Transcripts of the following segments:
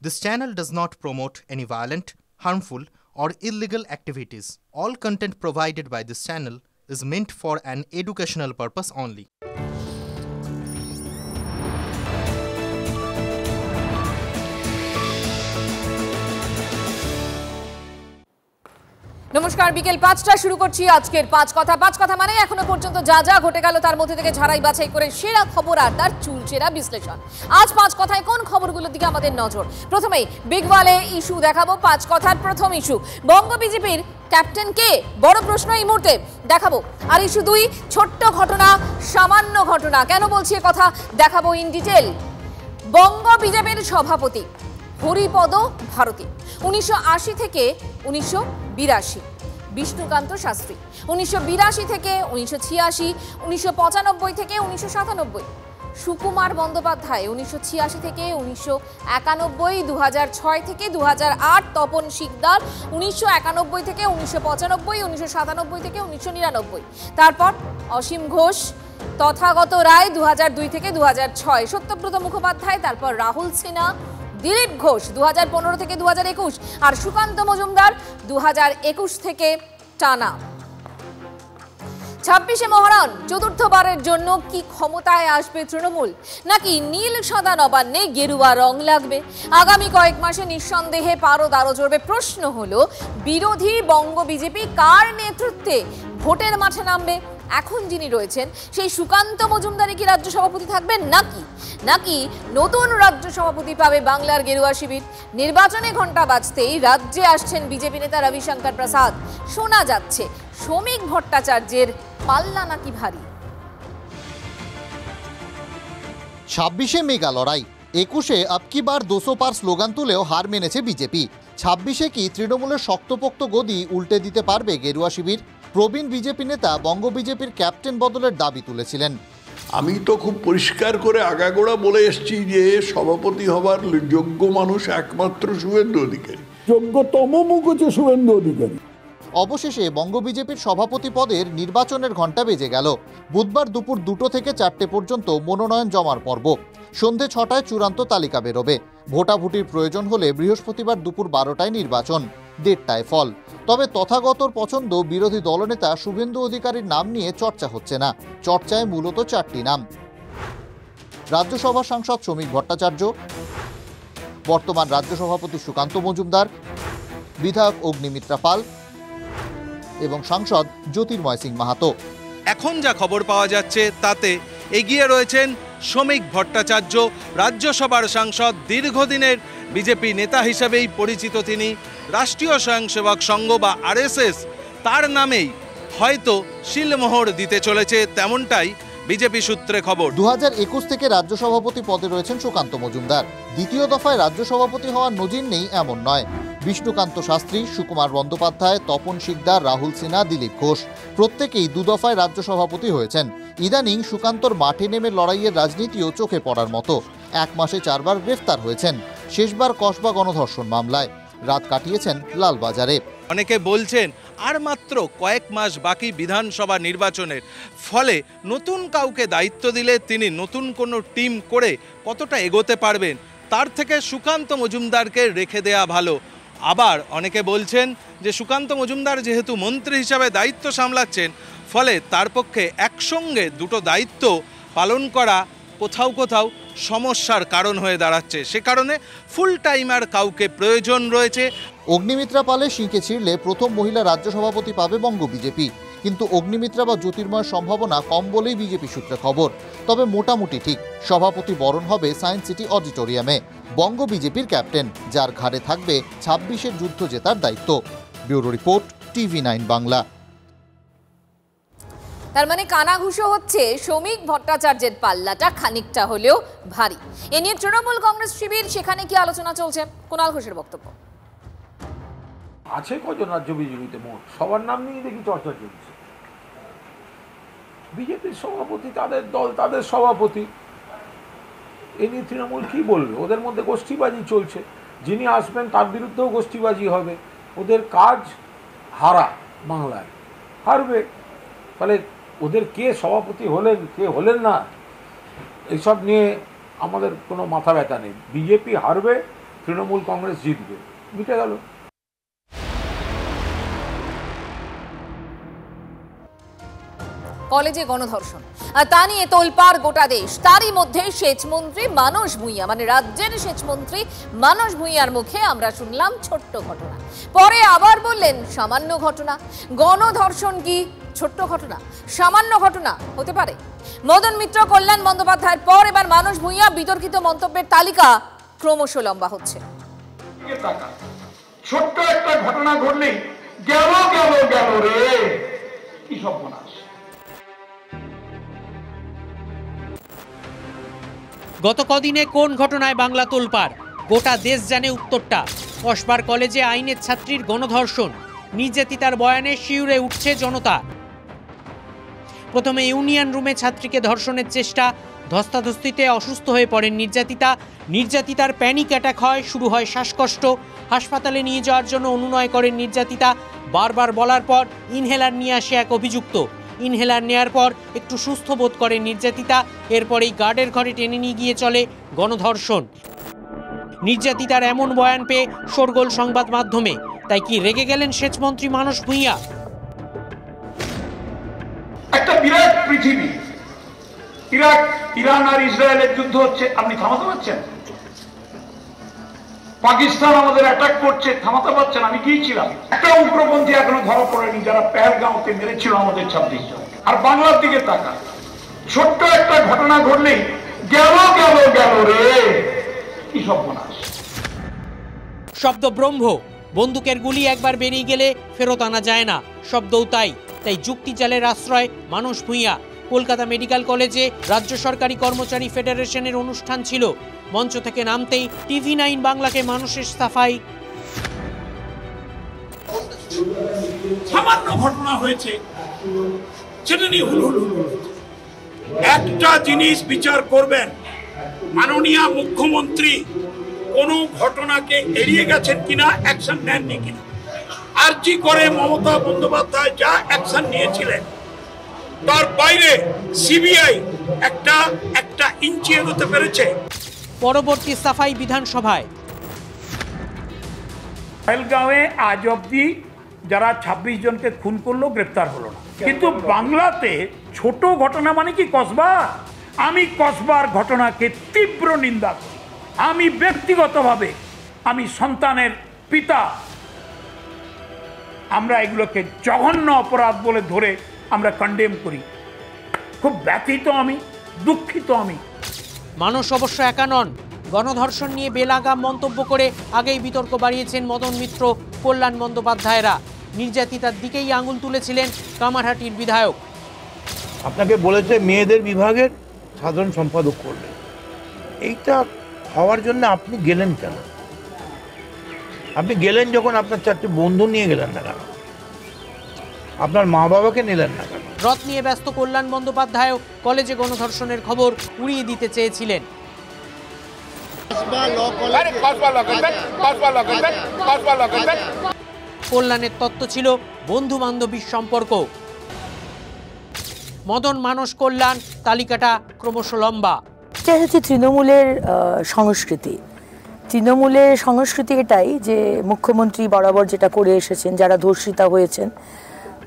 This channel does not promote any violent, harmful, or illegal activities. All content provided by this channel is meant for an educational purpose only. নমস্কার, বিকেল ৫টা শুরু করছি আজকের পাঁচ কথা মানে এখনো পর্যন্ত যা যা ঘটে গেল তার মধ্যে থেকে ঝাড়াই বাছাই করে সেরা খবর আর তার চুলচেরা বিশ্লেষণ। আজ পাঁচ কথায় কোন খবরগুলোর দিকে আমাদের নজর? প্রথমেই বিগ ওয়ালে ইস্যু দেখাবো। পাঁচ কথার প্রথম ইস্যু, বঙ্গ বিজেপির ক্যাপ্টেন কে? বড় প্রশ্ন এই মুহূর্তে দেখাবো। আর ইস্যু ২, ছোট্ট ঘটনা, সামান্য ঘটনা। কেন বলছি এ কথা দেখাবো ইন ডিটেল। বঙ্গ বিজেপির সভাপতি হরিপদ ভারতী ১৯৮০ থেকে ১৯৮২, বিষ্ণুকান্ত শাস্ত্রী ১৯৮২ থেকে ১৯৮৬, ১৯৯৫ থেকে ১৯৯৭, সুকুমার বন্দ্যোপাধ্যায় ১৯৮৬ থেকে ১৯৯১, ২০০৬ থেকে ২০০৮, তপন শিকদার ১৯৯১ থেকে ১৯৯৫, ১৯৯৭ থেকে ১৯৯৯, তারপর অসীম ঘোষ, তথাগত রায় ২০০২ থেকে ২০০৬, সত্যব্রত মুখোপাধ্যায়, তারপর রাহুল সিনহা, দিলীপ ঘোষ ২০১৫ থেকে ২০২১, আর সুকান্ত মজুমদার ২০২১ থেকে টানা। ২৬শে মহারণ, চতুর্থবারের জন্য কি ক্ষমতায় আসবে তৃণমূল, নাকি নীল সাদা নবান্নে গেরুয়া রং লাগবে? আগামী কয়েক মাসে নিঃসন্দেহে পারদ আরো জড়বে। প্রশ্ন হলো, বিরোধী বঙ্গ বিজেপি কার নেতৃত্বে ভোটের মাঠে নামবে? এখন যিনি রয়েছেন সেই সুকান্ত মজুমদারই কি রাজ্য সভাপতি থাকবেন, নাকি নতুন রাজ্য সভাপতি পাবে বাংলার গেরুয়া শিবির? নির্বাচনে ঘণ্টা বাজতেই রাজ্যে আসছেন বিজেপি নেতা রবিশঙ্কর প্রসাদ। শোনা যাচ্ছে শ্রমিক ভট্টাচার্যের পাল্লা নাকি ভারী। ২৬শে মেগা লড়াই, ২১শে আব কি বার ২০০ পার স্লোগান তুলেও হার মেনেছে বিজেপি। ২৬শে কি তৃণমূলের শক্তপোক্ত গদি উল্টে দিতে পারবে গেরুয়া শিবির? প্রবীণ বিজেপি নেতা বঙ্গ বিজেপির ক্যাপ্টেন বদলের দাবি তুলেছিলেন। আমি তো খুব পরিষ্কার করে আগাগোড়া বলে এসেছি যে সভাপতি হবার যোগ্য মানুষ একমাত্র শুভেন্দু অধিকারী, যোগ্যতম মুখ হচ্ছে শুভেন্দু অধিকারী। অবশেষে বঙ্গ বিজেপির সভাপতি পদের নির্বাচনের ঘণ্টা বেজে গেল। বুধবার দুপুর ২টো থেকে ৪টে পর্যন্ত মনোনয়ন জমার পর্ব। সন্ধে ৬টায় চূড়ান্ত তালিকা বেরোবে। ভোটাভুটির প্রয়োজন হলে বৃহস্পতিবার দুপুর ১২টায় নির্বাচন, ১:৩০টায় ফল। তবে তথাগতর পছন্দ বিরোধী দলনেতা শুভেন্দু অধিকারীর নাম নিয়ে চর্চা হচ্ছে না। চর্চায় মূলত ৪টি নাম: রাজ্যসভার সাংসদ শ্রমিক ভট্টাচার্য, বর্তমান রাজ্য সভাপতি সুকান্ত মজুমদার, বিধায়ক অগ্নিমিত্রা পাল এবং সাংসদ জ্যোতির্ময় সিং মাহাতো। এখন যা খবর পাওয়া যাচ্ছে তাতে এগিয়ে রয়েছেন শ্রমিক ভট্টাচার্য, রাজ্যসভার সাংসদ, দীর্ঘদিনের বিজেপি নেতা হিসেবেই পরিচিত তিনি। রাষ্ট্রীয় স্বয়ংসেবক সংঘ বা আরএসএস তার নামেই হয়তো শিলমোহর দিতে চলেছে, তেমনটাই বিজেপি সূত্রে খবর। ২০২১ থেকে রাজ্য সভাপতি পদে রয়েছেন সুকান্ত মজুমদার। দ্বিতীয় দফায় রাজ্য সভাপতি হওয়ার নজির নেই এমন নয়। বিষ্ণুকান্ত শাস্ত্রী, সুকুমার বন্দ্যোপাধ্যায়, তপন শিকদার, রাহুল সিনহা, দিলীপ ঘোষ প্রত্যেকেই দুদফায় রাজ্য সভাপতি হয়েছেন। ইদানিং সুকান্তর মাঠে নেমে লড়াইয়ের রাজনীতিও চোখে পড়ার মতো। ১ মাসে ৪ বার গ্রেফতার হয়েছেন, শেষবার কসবা গণধর্ষণ মামলায়। রাত কাটিয়েছেন লালবাজারে। অনেকে বলছেন আর মাত্র কয়েক মাস বাকি বিধানসভা নির্বাচনের, ফলে নতুন কাউকে দায়িত্ব দিলে তিনি নতুন কোনো টিম করে কতটা এগোতে পারবেন, তার থেকে সুকান্ত মজুমদারকে রেখে দেয়া ভালো। আবার অনেকে বলছেন যে সুকান্ত মজুমদার যেহেতু মন্ত্রী হিসাবে দায়িত্ব সামলাচ্ছেন, ফলে তার পক্ষে একসঙ্গে দুটো দায়িত্ব পালন করা কোথাও সমস্যার কারণ হয়ে দাঁড়াচ্ছে। সে কারণে ফুল টাইমার কাউকে প্রয়োজন রয়েছে। অগ্নিমিত্রা পালের শিঁকে ছিঁড়লে প্রথম মহিলা রাজ্য সভাপতি পাবে বঙ্গ বিজেপি, কিন্তু অগ্নিমিত্রা বা জ্যোতির্ময়ের সম্ভাবনা কম বলেই বিজেপি সূত্রে খবর। তবে মোটামুটি ঠিক, সভাপতি বরণ হবে সায়েন্স সিটি অডিটোরিয়ামে। বঙ্গ বিজেপির ক্যাপ্টেন, যার ঘাড়ে থাকবে ২৬শে যুদ্ধ জেতার দায়িত্ব। Bureau report, TV9 Bangla. তার মানে কানাঘুষো হচ্ছে শ্রমিক ভট্টাচার্যের পাল্লাটা খানিকটা হলেও ভারী। এ নিয়ে তৃণমূল কংগ্রেস শিবির, সেখানে কি আলোচনা চলছে? কুণাল ঘোষের বক্তব্য। আছে কজন রাজ্য বিজেপিতে মোট? সবার নাম নিয়ে দেখি চর্চা চলছে। বিজেপির সভাপতি, তাদের দল, তাদের সভাপতি, এ নিয়ে তৃণমূল কি বলবে? ওদের মধ্যে গোষ্ঠীবাজি চলছে। যিনি আসবেন তার বিরুদ্ধেও গোষ্ঠীবাজি হবে। ওদের কাজ হারা, বাংলায় হারবে। ফলে ওদের কে সভাপতি হলেন, কে হলেন না, এইসব নিয়ে আমাদের কোনো মাথা ব্যথা নেই। বিজেপি হারবে, তৃণমূল কংগ্রেস জিতবে, মিটে গেল। কলেজে গণধর্ষণ আর তা নিয়ে তোলপাড় গোটা দেশ। তারই মধ্যে সেচমন্ত্রী মানস ভূঁইয়া, মানে রাজ্যের সেচমন্ত্রী মানস ভূঁইয়ার মুখে আমরা শুনলাম ছোট্ট ঘটনা, পরে আবার বললেন সামান্য ঘটনা। গণধর্ষণ কি ছোট্ট ঘটনা, সামান্য ঘটনা হতে পারে? মদন মিত্র, কল্যাণ বন্দ্যোপাধ্যায়ের পর এবার মানস ভূঁইয়া। বিতর্কিত মন্তব্যের তালিকা ক্রমশ লম্বা হচ্ছে। ছোট্ট একটা ঘটনা ঘটলেই গেল গেল গেল রে, কি সর্বনাশ। গত কদিনে কোন ঘটনায় বাংলা তোলপাড়? গোটা দেশ জানে উত্তরটা। কসবার কলেজে আইনের ছাত্রীর গণধর্ষণ, নির্যাতিতার বয়ানে শিউরে উঠছে জনতা। প্রথমে ইউনিয়ন রুমে ছাত্রীকে ধর্ষণের চেষ্টা, ধস্তাধস্তিতে অসুস্থ হয়ে পড়েন নির্যাতিতা। নির্যাতিতার প্যানিক অ্যাটাক হয়, শুরু হয় শ্বাসকষ্ট। হাসপাতালে নিয়ে যাওয়ার জন্য অনুনয় করেন নির্যাতিতা। বারবার বলার পর ইনহেলার নিয়ে আসে এক অভিযুক্ত। ইনহেলার নেয়ার পর একটু সুস্থ বোধ করেন নির্যাতিতা। এরপরেই গার্ডের ঘরে টেনে নিয়ে গিয়ে চলে গণধর্ষণ। নির্যাতিতার এমন বয়ান পেয়ে শোরগোল সংবাদ মাধ্যমে। তাই কি রেগে গেলেন সেচমন্ত্রী মানস ভূঁইয়া? একটা বিরাট পৃথিবী, ইরান আর ইসরায়েলের যুদ্ধ হচ্ছে, আপনি থামাতে পারছেন? পাকিস্তান আমাদের অ্যাটাক করছে, থামাতে পারছেন? আমি গিয়েছিলাম, একটা উগ্রপন্থী এখনো ধরা পড়েনি যারা পেহেলগাঁওতে মেরেছিল আমাদের 26 জন। আর বাংলার দিকে তাকান, ছোট্ট একটা ঘটনা ঘটলেই গেল গেল গেল রে, কি সর্বনাশ। শব্দ ব্রহ্ম, বন্দুকের গুলি একবার বেরিয়ে গেলে ফেরত আনা যায় না, শব্দও তাই। তাই যুক্তিজালের আশ্রয় মানস ভূঁইয়া। কলকাতা মেডিকেল কলেজে রাজ্য সরকারি কর্মচারী ফেডারেশনের অনুষ্ঠান ছিল। মঞ্চ থেকে নামতেই TV9 বাংলাকে মানুষের সাফাই। সামান্য ঘটনা হয়েছে, সেটা নিয়ে হুলহুল। একটা জিনিস বিচার করবেন, মাননীয় মুখ্যমন্ত্রী কোন ঘটনাকে এড়িয়ে গেছেন কিনা, অ্যাকশন নেননি কিনা। আরজি করে মমতা বন্দ্যোপাধ্যায় যা অ্যাকশন নিয়েছিলেন, তার বাইরে সিবিআই একটা ইঞ্চি এগোতে পেরেছে। পরবর্তী সাফাই বিধানসভায়। পেহেলগাঁওয়ে আজ অব্দি যারা 26 জনকে খুন করলো গ্রেপ্তার হলো না, কিন্তু বাংলাতে ছোট ঘটনা মানে কি কসবা? আমি কসবার ঘটনাকে তীব্র নিন্দা করি। আমি ব্যক্তিগতভাবে, আমি সন্তানের পিতা, আমরা এগুলোকে জঘন্য অপরাধ বলে ধরে আমরা কন্ডেম করি। খুব ব্যথিত আমি, দুঃখিত আমি। মানুষ অবশ্য একা নন। গণধর্ষণ নিয়ে বেলাগাম মন্তব্য করে আগেই বিতর্ক বাড়িয়েছেন মদন মিত্র, কল্যাণ বন্দ্যোপাধ্যায়রা। নির্যাতিতার দিকেই আঙুল তুলেছিলেন কামারহাটির বিধায়ক। আপনাকে বলেছে মেয়েদের বিভাগের সাধারণ সম্পাদক করবে, এইটা হওয়ার জন্য আপনি গেলেন কেন? আপনি গেলেন যখন আপনার 4টে বন্ধু নিয়ে গেলেন না কেন? আপনার মা বাবাকে নিলেন না কেন? রথ নিয়ে ব্যস্ত কল্যাণ বন্দ্যোপাধ্যায় কলেজে গণধর্ষণের খবর উড়িয়ে দিতে চেয়েছিলেন। কল্যাণের তত্ত্ব ছিল বন্ধু বান্ধবীর সম্পর্ক। মদন, মানস, কল্যাণ, তালিকাটা ক্রমশ লম্বা। এটা হচ্ছে তৃণমূলের সংস্কৃতি। তৃণমূলের সংস্কৃতি এটাই যে মুখ্যমন্ত্রী বরাবর যেটা করে এসেছেন, যারা ধর্ষিতা হয়েছেন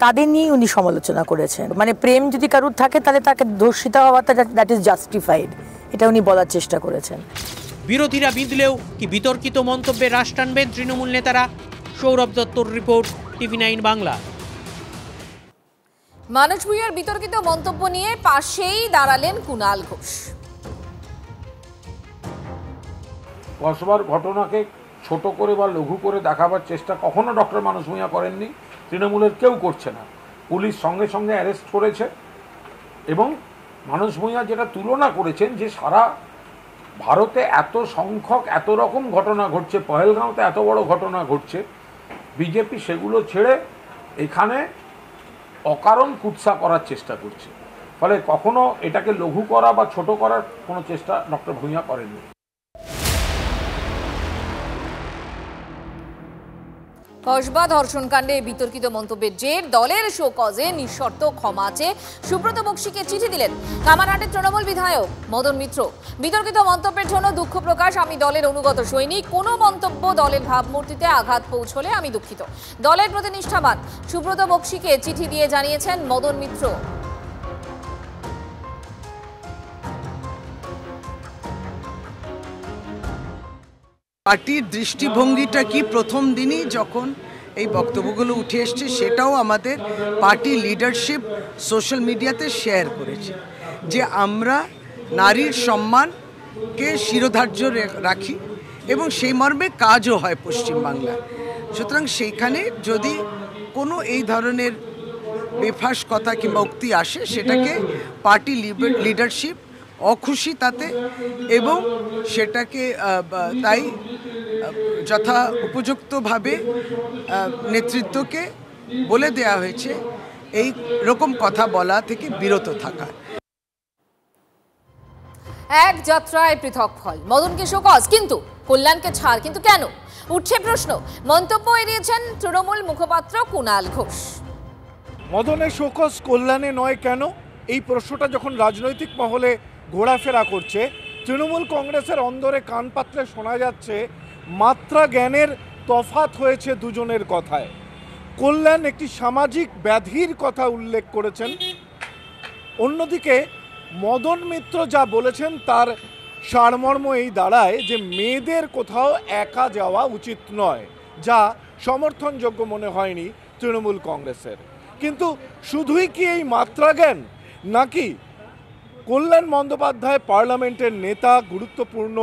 তাদের নিয়ে উনি সমালোচনা করেছেন। মানে প্রেম যদি কারুর থাকে তাহলে তাকে ধর্ষিতা হওয়াটা দ্যাট ইজ জাস্টিফাইড, এটা উনি বলার চেষ্টা করেছেন। বিরোধীরা বিঁধলেও কি বিতর্কিত মন্তব্যে রাশ টানবেন তৃণমূল নেতারা? সৌরভ দত্তর রিপোর্ট, TV9 বাংলা। মানস ভূঁইয়ার বিতর্কিত মন্তব্য নিয়ে পাশেই দাঁড়ালেন কুণাল ঘোষ। কসবার ঘটনাকে ছোট করে বা লঘু করে দেখাবার চেষ্টা কখনো ডক্টর মানস ভূঁইয়া করেননি, তৃণমূলের কেউ করছে না। পুলিশ সঙ্গে সঙ্গে অ্যারেস্ট করেছে এবং মানস ভূঁইয়া যেটা তুলনা করেছেন যে সারা ভারতে এত সংখ্যক এত রকম ঘটনা ঘটছে, পহেলগাঁওতে এত বড় ঘটনা ঘটছে, বিজেপি সেগুলো ছেড়ে এখানে অকারণ কুৎসা করার চেষ্টা করছে। ফলে কখনো এটাকে লঘু করা বা ছোট করার কোনো চেষ্টা ডক্টর ভূঁইয়া করেননি। কসবা ধর্ষণ কাণ্ডে বিতর্কিত মন্তব্যের জের দলের শোকজে নিঃশর্ত ক্ষমা চেয়ে সুব্রত বক্সিকে চিঠি দিলেন কামারহাটের তৃণমূল বিধায়ক মদন মিত্র। বিতর্কিত মন্তব্যের জন্য দুঃখ প্রকাশ, আমি দলের অনুগত সৈনিক, কোনো মন্তব্য দলের ভাবমূর্তিতে আঘাত পৌঁছলে আমি দুঃখিত। দলের প্রতি নিষ্ঠাবান সুব্রত বক্সিকে চিঠি দিয়ে জানিয়েছেন মদন মিত্র। পার্টির দৃষ্টিভঙ্গিটা কি প্রথম দিনই যখন এই বক্তব্যগুলো উঠে এসছে সেটাও আমাদের পার্টি লিডারশিপ সোশ্যাল মিডিয়াতে শেয়ার করেছে যে আমরা নারীর সম্মানকে শিরোধার্য রাখি এবং সেই মর্মে কাজও হয় পশ্চিমবাংলায়। সুতরাং সেইখানে যদি কোনো এই ধরনের বেফাস কথা কিংবা উক্তি আসে সেটাকে পার্টি লিডারশিপ অখুশি তাতে এবং সেটাকে তাই যথা উপযুক্তভাবে নেতৃত্বকে বলে দেয়া হয়েছে এই রকম কথা বলা থেকে বিরত থাকা। এক যাত্রায় পৃথক ফল, মদনকে শোকজ কিন্তু কল্যাণকে ছাড়, কিন্তু কেন উঠছে প্রশ্ন। মন্তব্য এড়িয়েছেন তৃণমূল মুখপাত্র কুণাল ঘোষ। মদনের শোকজ কল্যাণে নয় কেন, এই প্রশ্নটা যখন রাজনৈতিক মহলে ঘোরাফেরা করছে, তৃণমূল কংগ্রেসের অন্দরে কান পাতলে শোনা যাচ্ছে মাত্রা জ্ঞানের তফাৎ হয়েছে দুজনের কথায়। কল্যাণ একটি সামাজিক ব্যাধির কথা উল্লেখ করেছেন, অন্যদিকে মদন মিত্র যা বলেছেন তার সারমর্ম এই দাঁড়ায় যে মেয়েদের কোথাও একা যাওয়া উচিত নয়, যা সমর্থনযোগ্য মনে হয়নি তৃণমূল কংগ্রেসের। কিন্তু শুধুই কি এই মাত্রা জ্ঞান, নাকি কল্যাণ বন্দ্যোপাধ্যায় পার্লামেন্টের নেতা, গুরুত্বপূর্ণ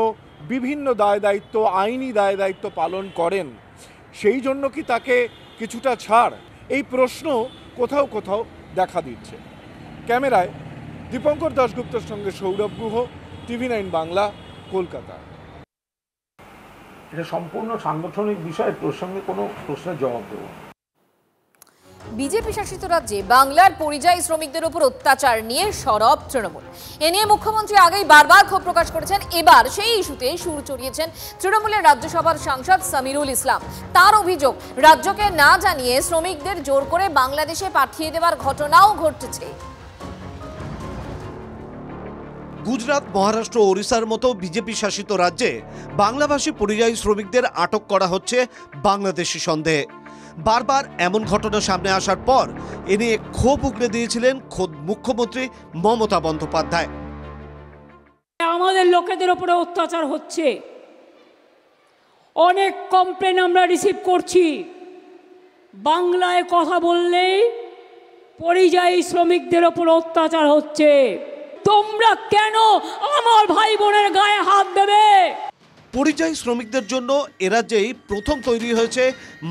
বিভিন্ন দায় দায়িত্ব, আইনি দায় দায়িত্ব পালন করেন, সেই জন্য কি তাকে কিছুটা ছাড়? এই প্রশ্ন কোথাও কোথাও দেখা দিচ্ছে। ক্যামেরায় দীপঙ্কর দাশগুপ্তর সঙ্গে সৌরভ গুহ, TV9 বাংলা, কলকাতা। এটা সম্পূর্ণ সাংগঠনিক বিষয়, প্রসঙ্গে কোনো প্রশ্নের জবাব দেব। বিজেপি শাসিত রাজ্যে বাংলার পরিযায়ী শ্রমিকদের উপর অত্যাচার নিয়ে সরব তৃণমূল। এ নিয়ে মুখ্যমন্ত্রী আগেই বারবার ক্ষোভ প্রকাশ করেছেন। এবার সেই ইস্যুতে সুর চড়িয়েছেন তৃণমূলের রাজ্যসভার সাংসদ সামিরুল ইসলাম। তার অভিযোগ, রাজ্যকে না জানিয়ে শ্রমিকদের জোর করে বাংলাদেশে পাঠিয়ে দেওয়ার ঘটনাও ঘটেছে। গুজরাট, মহারাষ্ট্র, ওড়িশার মতো বিজেপি শাসিত রাজ্যে বাংলাভাষী পরিযায়ী শ্রমিকদের আটক করা হচ্ছে বাংলাদেশি সন্দেহে। বারবার এমন ঘটনা সামনে আসার পর এ নিয়ে ক্ষোভ উগড়ে দিয়েছিলেন খোদ মুখ্যমন্ত্রী মমতা বন্দ্যোপাধ্যায়। আমাদের লোকেদের উপরে অত্যাচার হচ্ছে, অনেক কমপ্লেন আমরা রিসিভ করছি। বাংলায় কথা বললেই পরিযায়ী শ্রমিকদের উপর অত্যাচার হচ্ছে। তোমরা কেন আমার ভাই বোনের গায়ে হাত দেবে? পরিযায়ী শ্রমিকদের জন্য এ রাজ্যেই প্রথম তৈরি হয়েছে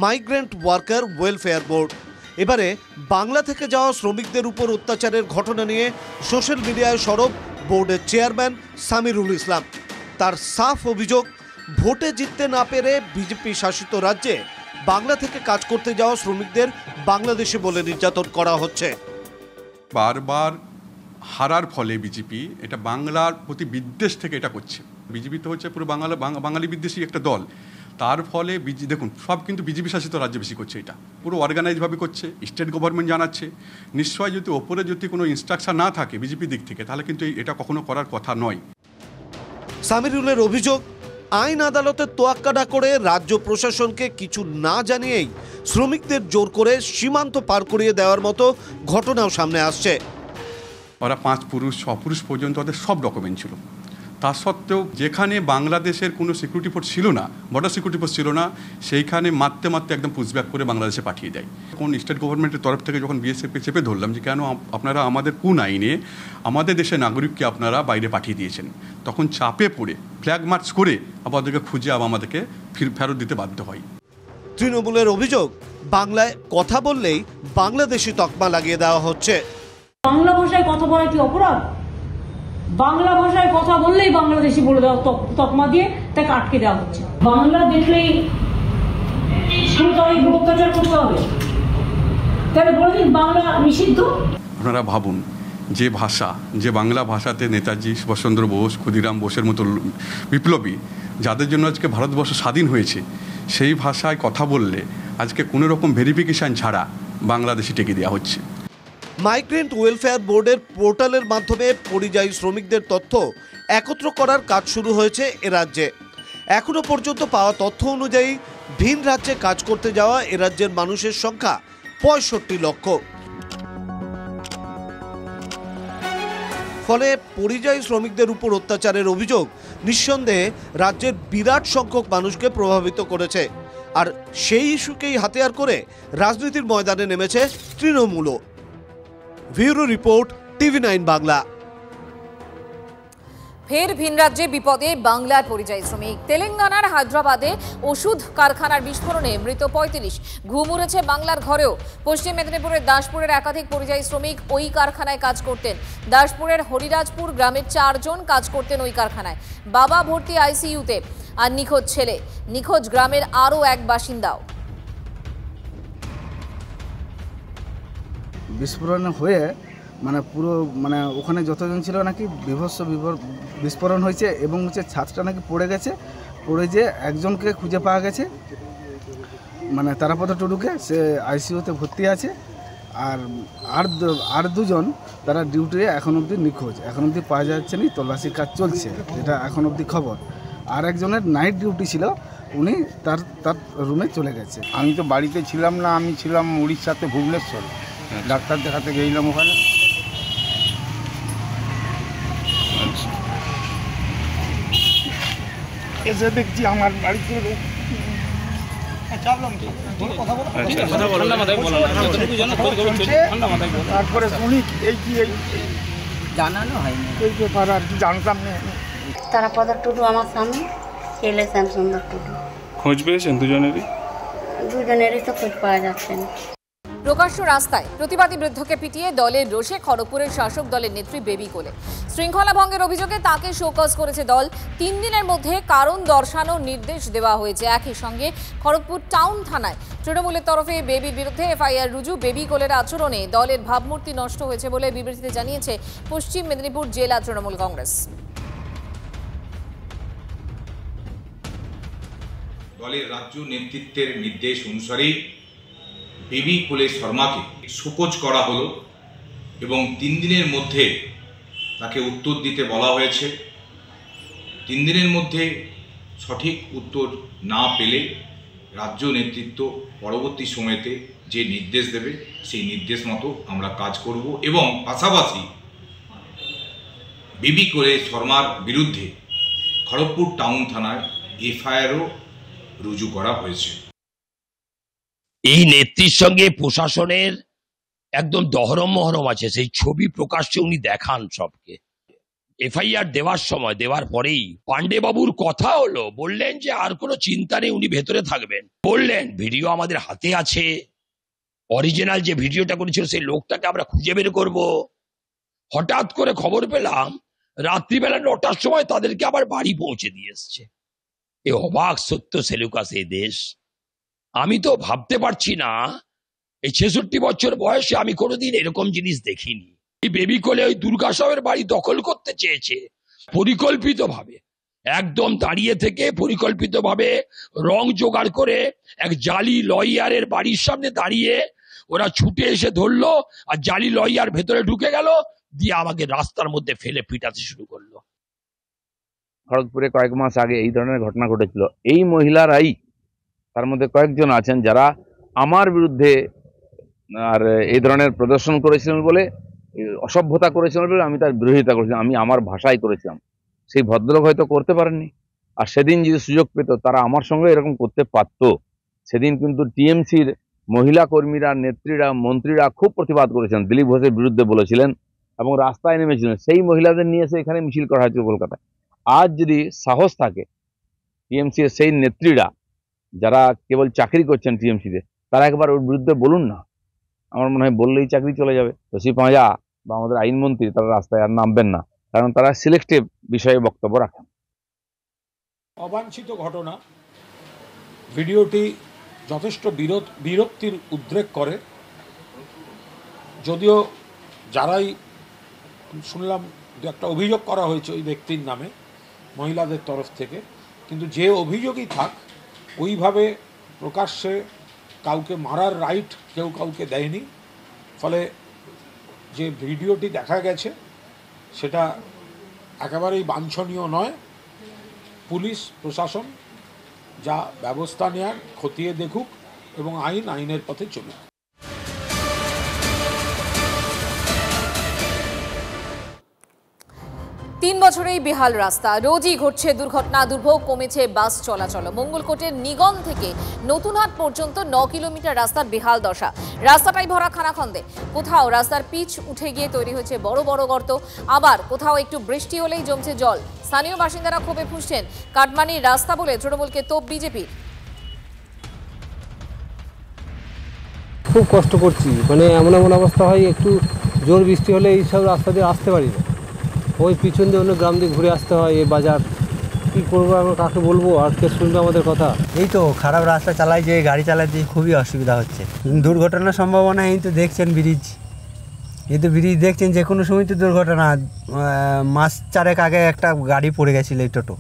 মাইগ্রেন্ট ওয়ার্কার ওয়েলফেয়ার বোর্ড। এবারে বাংলা থেকে যাওয়া শ্রমিকদের উপর অত্যাচারের ঘটনা নিয়ে সোশ্যাল মিডিয়ায় সরব বোর্ডের চেয়ারম্যান সামিরুল ইসলাম। তার সাফ অভিযোগ, ভোটে জিততে না পেরে বিজেপি শাসিত রাজ্যে বাংলা থেকে কাজ করতে যাওয়া শ্রমিকদের বাংলাদেশি বলে নির্যাতন করা হচ্ছে। বারবার হারার ফলে বিজেপি এটা বাংলার প্রতি বিদ্বেষ থেকে এটা করছে। বিজেপি তো হচ্ছে পুরো বাঙালি বিদ্বেষী একটা দল, তার ফলে দেখুন সব কিন্তু বিজেপি শাসিত রাজ্যে বেশি করছে, এটা পুরো অর্গানাইজভাবে করছে। স্টেট গভর্নমেন্ট জানাচ্ছে, নিশ্চয় যদি ওপরে যদি কোনো ইনস্ট্রাকশন না থাকে বিজেপি দিক থেকে, তাহলে কিন্তু এটা কখনো করার কথা নয়। সামিরুলের অভিযোগ, আইন আদালতের তোয়াক্কা না করে রাজ্য প্রশাসনকে কিছু না জানিয়েই শ্রমিকদের জোর করে সীমান্ত পার করিয়ে দেওয়ার মতো ঘটনাও সামনে আসছে। ওরা 5 পুরুষ 6 পুরুষ পর্যন্ত ওদের সব ডকুমেন্ট ছিল, তা সত্ত্বেও যেখানে বাংলাদেশের কোনো সিকিউরিটি ফোর্স ছিল না, বর্ডার সিকিউরিটি ফোর্স ছিল না, সেইখানে মারতে একদম পুশব্যাক করে বাংলাদেশে পাঠিয়ে দেয়। কোন স্টেট গভর্নমেন্টের তরফ থেকে যখন বিএসএফকে চেপে ধরলাম যে কেন আপনারা আমাদের কোন আইনে আমাদের দেশের নাগরিককে আপনারা বাইরে পাঠিয়ে দিয়েছেন, তখন চাপে পড়ে ফ্ল্যাগ মার্চ করে আমাদেরকে খুঁজে আমাদেরকে ফেরত দিতে বাধ্য হয়। তৃণমূলের অভিযোগ, বাংলায় কথা বললেই বাংলাদেশি তকমা লাগিয়ে দেওয়া হচ্ছে। বাংলা ভাষায় কথা বলা কি অপরাধ? বাংলা ভাষায় কথা বললেই বাংলাদেশি বলে দেওয়া, তকমা দিয়ে তাকে আটকে দেওয়া হচ্ছে। বাংলা দেখলেই অত্যাচার করতে হবে, তাহলে বলে দিন বাংলা নিষিদ্ধ। আপনারা ভাবুন, যে ভাষা, যে বাংলা ভাষাতে নেতাজি সুভাষচন্দ্র বোস, ক্ষুদিরাম বোসের মতো বিপ্লবী, যাদের জন্য আজকে ভারতবর্ষ স্বাধীন হয়েছে, সেই ভাষায় কথা বললে আজকে কোনো রকম ভেরিফিকেশান ছাড়া বাংলাদেশে টেকে দেওয়া হচ্ছে। মাইগ্রেন্ট ওয়েলফেয়ার বোর্ডের পোর্টালের মাধ্যমে পরিযায়ী শ্রমিকদের তথ্য একত্র করার কাজ শুরু হয়েছে এ রাজ্যে। এখনো পর্যন্ত পাওয়া তথ্য অনুযায়ী ভিন রাজ্যে কাজ করতে যাওয়া এ রাজ্যের মানুষের সংখ্যা ৬৫ লক্ষ। ফলে পরিযায়ী শ্রমিকদের উপর অত্যাচারের অভিযোগ নিঃসন্দেহে রাজ্যের বিরাট সংখ্যক মানুষকে প্রভাবিত করেছে। আর সেই ইস্যুকেই হাতিয়ার করে রাজনীতির ময়দানে নেমেছে তৃণমূলও। Bureau report, TV9 Bangla. ফের ভিন রাজ্যে বিপদে বাংলার পরিযায়ী শ্রমিক। তেলেঙ্গানার হায়দ্রাবাদে ওষুধ কারখানার বিস্ফোরণে মৃত ৩৫। ঘুম উড়েছে বাংলার ঘরেও। পশ্চিম মেদিনীপুরের দাসপুরের একাধিক পরিযায়ী শ্রমিক ওই কারখানায় কাজ করতেন। দাসপুরের হরিরাজপুর গ্রামের ৪ জন কাজ করতেন ওই কারখানায়। বাবা ভর্তি ICUতে, আর নিখোঁজ ছেলে। নিখোঁজ গ্রামের আরও এক বাসিন্দাও। বিস্ফোরণ হয়ে পুরো ওখানে যতজন ছিল নাকি বিভৎস বিস্ফোরণ হয়েছে এবং ছাদটা নাকি পড়ে গেছে। পড়ে যে একজনকে খুঁজে পাওয়া গেছে, তারাপদ টুডুকে, সে ICUতে ভর্তি আছে। আর দুজন তারা ডিউটি এখন অবধি নিখোঁজ, এখন অবধি পাওয়া যাচ্ছে না, তল্লাশি কাজ চলছে, যেটা এখন অবধি খবর। আর একজনের নাইট ডিউটি ছিল, উনি তার রুমে চলে গেছে। আমি তো বাড়িতে ছিলাম না, আমি ছিলাম উড়িষ্যাতে, ভুবনেশ্বর। ডাক্তার দেখাতে গেছিলাম ওখানে। এসে দেখছি আমার বাড়িতে তারপরে শুনি এই জানানো হয়নি, এই ব্যাপার আর কি জানতাম না। তারাপদ টুডু আমার স্বামী, ছেলে শ্যামসুন্দর টুডু। খোঁজ পেয়েছেন দুজনেরই? দুজনেরই তো খোঁজ পাওয়া যাচ্ছে না। প্রকাশ্য রাস্তায় প্রতিবাদী বৃদ্ধকে পিটিয়ে দলের রোষে খড়গপুরের শাসক দলের নেত্রী বেবি কোলে। শৃঙ্খলা ভঙ্গের অভিযোগে তাকে শোকজ করেছে দল। 3 দিনের মধ্যে কারণ দর্শানোর নির্দেশ দেওয়া হয়েছে। একই সঙ্গে খড়গপুর টাউন থানায় তৃণমূলের তরফে বেবির বিরুদ্ধে FIR রুজু। বেবি কোলের আচরণে দলের ভাবমূর্তি নষ্ট হয়েছে বলে বিবৃতিতে জানিয়েছে পশ্চিম মেদিনীপুর জেলা তৃণমূল কংগ্রেস। দলের রাজ্য নেতৃত্বের নির্দেশ অনুসারে বেবি কোলে শর্মাকে শোকজ করা হলো এবং 3 দিনের মধ্যে তাকে উত্তর দিতে বলা হয়েছে। 3 দিনের মধ্যে সঠিক উত্তর না পেলে রাজ্য নেতৃত্ব পরবর্তী সময়তে যে নির্দেশ দেবে সেই নির্দেশ মতো আমরা কাজ করব এবং পাশাপাশি বেবি কোলে শর্মার বিরুদ্ধে খড়গপুর টাউন থানায় FIRও রুজু করা হয়েছে। এই নেত্রীর সঙ্গে প্রশাসনের একদম দহরম মহরম আছে, সেই ছবি প্রকাশ্যে উনি দেখান সবকে। FIR দেওয়ার পরেই পাণ্ডে বাবুর কথা হলো, বললেন যে আর কোনো চিন্তা নেই, উনি ভেতরে থাকবেন। বললেন ভিডিও আমাদের হাতে আছে, অরিজিনাল যে ভিডিওটা করেছিল সেই লোকটাকে আমরা খুঁজে বের করব। হঠাৎ করে খবর পেলাম রাত্রিবেলা 9টার সময় তাদেরকে আবার বাড়ি পৌঁছে দিয়ে এসছে। এ অবাক সত্য সেলুকাস এই দেশ। আমি তো ভাবতে পারছি না, এই 66 বছর বয়সে আমি কোনোদিন এরকম জিনিস দেখিনি। এই বেবি কোলে ওই দুর্গা সাহেবের বাড়ি দখল করতে চেয়েছে পরিকল্পিতভাবে, একদম দাঁড়িয়ে থেকে পরিকল্পিতভাবে রং জোগাড় করে এক জালি লয়ারের বাড়ির সামনে দাঁড়িয়ে ওরা ছুটে এসে ধরলো, আর জালি লয়ার ভেতরে ঢুকে গেল, দিয়ে আমাকে রাস্তার মধ্যে ফেলে পিটাতে শুরু করলো। খড়গপুরে কয়েক মাস আগে এই ধরনের ঘটনা ঘটেছিল। এই মহিলারাই, তার মধ্যে কয়েকজন আছেন যারা আমার বিরুদ্ধে আর এই ধরনের প্রদর্শন করেছিলেন বলে, অসভ্যতা করেছিলেন বলে আমি তার বিরোধিতা করেছিলাম। আমি আমার ভাষায় করেছিলাম, সেই ভদ্রলোক হয়তো করতে পারেননি। আর সেদিন যদি সুযোগ পেত তারা আমার সঙ্গে এরকম করতে পারত। সেদিন কিন্তু TMCর মহিলা কর্মীরা, নেত্রীরা, মন্ত্রীরা খুব প্রতিবাদ করেছেন, দিলীপ ঘোষের বিরুদ্ধে বলেছিলেন এবং রাস্তায় নেমেছিলেন। সেই মহিলাদের নিয়ে এসে এখানে মিছিল করা হয়েছিল কলকাতায়। আজ যদি সাহস থাকে TMCর সেই নেত্রীরা যারা কেবল চাকরি করছেন TMCতে, তারা একবার ওর বিরুদ্ধে বলুন না। আমার মনে হয় বললেই চাকরি চলে যাবে। শশী পাঁজা বা আমাদের আইনমন্ত্রী তারা রাস্তায় আর নামবেন না, কারণ তারা সিলেক্টিভ বিষয়ে বক্তব্য রাখেন। অবাঞ্ছিত ঘটনা। ভিডিওটি যথেষ্ট বিরক্তির উদ্রেক করে। যদিও যারাই শুনলাম একটা অভিযোগ করা হয়েছে ওই ব্যক্তির নামে মহিলাদের তরফ থেকে, কিন্তু যে অভিযোগই থাক ওইভাবে প্রকাশ্যে কাউকে মারার রাইট কেউ কাউকে দেয়নি। ফলে যে ভিডিওটি দেখা গেছে সেটা একেবারেই বাঞ্ছনীয় নয়। পুলিশ প্রশাসন যা ব্যবস্থা নেয়ার খতিয়ে দেখুক এবং আইনের পথে চলুক। 3 বছরেই বেহাল রাস্তা, রোজই ঘটছে দুর্ঘটনা, দুর্ভোগ, কমেছে বাস চলাচল। মঙ্গলকোটের নিগম থেকে নতুনহাট পর্যন্ত 9 কিলোমিটার রাস্তার বেহাল দশা। রাস্তাটাই ভরা খানাখন্দে। কোথাও রাস্তার পিচ উঠে গিয়ে তৈরি হয়েছে বড় বড় গর্ত, আবার কোথাও একটু বৃষ্টি হলেই জমছে জল। স্থানীয় বাসিন্দারা ক্ষোভে ফুঁসছেন। কাটমানির রাস্তা বলে তৃণমূলকে তোপ বিজেপির। খুব কষ্ট করছি, মানে এমন এমন অবস্থা হয়, একটু জোর বৃষ্টি হলে এইসব রাস্তা দিয়ে আসতে পারি না, ওই পিছন দিয়ে অন্য গ্রাম দিয়ে ঘুরে আসতে হয়। এই বাজার কী করবো, আমরা কাকে বলবো, আর কে শুনবে আমাদের কথা? এই তো খারাপ রাস্তা চালাই, যে গাড়ি চালাতে খুবই অসুবিধা হচ্ছে। দুর্ঘটনার সম্ভাবনা এই তো দেখছেন, ব্রিজ, এই তো ব্রিজ দেখছেন, যে কোনো সময় তো দুর্ঘটনা। মাস 4 আগে একটা গাড়ি পড়ে গেছিল, এই টোটো।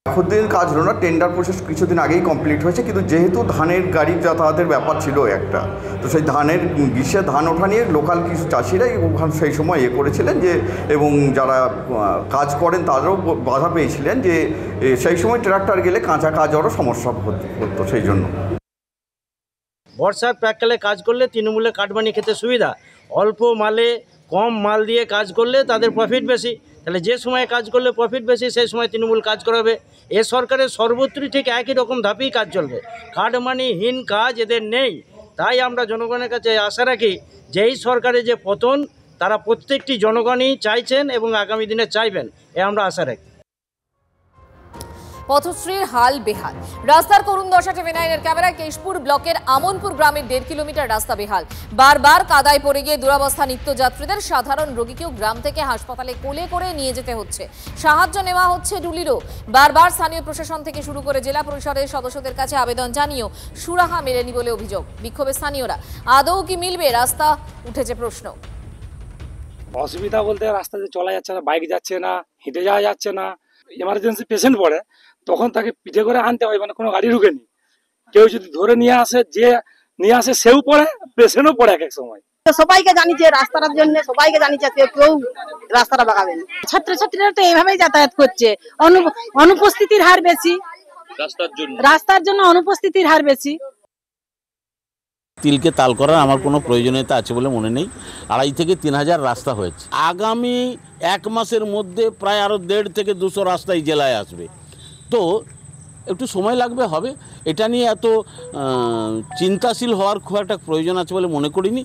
খুদের কাজ হলো না, টেন্ডার প্রসেস কিছুদিন আগেই কমপ্লিট হয়েছে, কিন্তু যেহেতু ধানের গাড়ি যাতায়াতের ব্যাপার ছিল একটা, তো সেই ধানের গ্রীষ্মে ধান ওঠা নিয়ে লোকাল কিছু চাষিরাই ওখানে সেই সময় করেছিলেন যে, এবং যারা কাজ করেন তাদেরও বাধা পেয়েছিলেন যে সেই সময় ট্রাক্টর গেলে কাঁচা কাজ আরও সমস্যা হতো। সেই জন্য বর্ষার প্রাককালে কাজ করলে তৃণমূলে কাটমানি খেতে সুবিধা, অল্প মালে কম মাল দিয়ে কাজ করলে তাদের প্রফিট বেশি। তাহলে যে সময় কাজ করলে প্রফিট বেশি সেই সময় তৃণমূল কাজ করাবে। এ সরকারের সর্বত্রই ঠিক একই রকম ধাপেই কাজ চলবে। কাটমানিহীন কাজ এদের নেই। তাই আমরা জনগণের কাছে আশা রাখি যে এই সরকারের যে পতন তারা প্রত্যেকটি জনগণই চাইছেন এবং আগামী দিনে চাইবেন, এ আমরা আশা রাখি। পথশ্রীর হাল বেহাল, রাস্তার করুণ দশা। TV9 এর ক্যামেরায় কেশপুর ব্লকের আমনপুর গ্রামের 1.5 কিলোমিটার রাস্তা বেহাল। বারবার কাদায় পড়ে গিয়ে দুরবস্থা নিত্যযাত্রীদের। সাধারণ রোগীকেও গ্রাম থেকে হাসপাতালে কোলে করে নিয়ে যেতে হচ্ছে। সাহায্য নেওয়া হচ্ছে ডুলিরও। বারবার স্থানীয় প্রশাসন থেকে শুরু করে জেলা পরিষদের সদস্যদের কাছে আবেদন জানিয়েও সুরাহা মেলেনি বলে অভিযোগ। বিক্ষোভে স্থানীয়রা। আদৌ কি মিলবে রাস্তা, উঠেছে প্রশ্ন। অসুবিধা বলতে রাস্তাতে চলা যাচ্ছে না, বাইক যাচ্ছে না, হেঁটে যাওয়া যাচ্ছে না। এমার্জেন্সি পেশেন্ট পড়ে তখন তাকে পিঠে করে আনতে হয়, মানে কোনো গাড়ি ঢুকেনি। কেউ যদি ধরে নিয়ে আসে, যে নিয়ে আসে সেও পড়ে, পেশেন্টও পড়ে এক এক সময়। সবাইকে জানিয়েছে রাস্তার জন্য, সবাইকে জানিয়েছে, কেউ রাস্তাটা বাগাবেন। ছাত্রছাত্রীরা তো এইভাবেই যাতায়াত করছে। অনুপস্থিতির হার বেশি, রাস্তার জন্য অনুপস্থিতির হার বেশি। তিলকে তাল করার আমার কোনো প্রয়োজনীয়তা আছে বলে মনে নেই। 2.5 থেকে 3,000 রাস্তা হয়েছে। আগামী 1 মাসের মধ্যে প্রায় আরও 1.5 থেকে 200 রাস্তা এই জেলায় আসবে। তো একটু সময় লাগবে, হবে। এটা নিয়ে এত চিন্তাশীল হওয়ার খুব একটা প্রয়োজন আছে বলে মনে করিনি।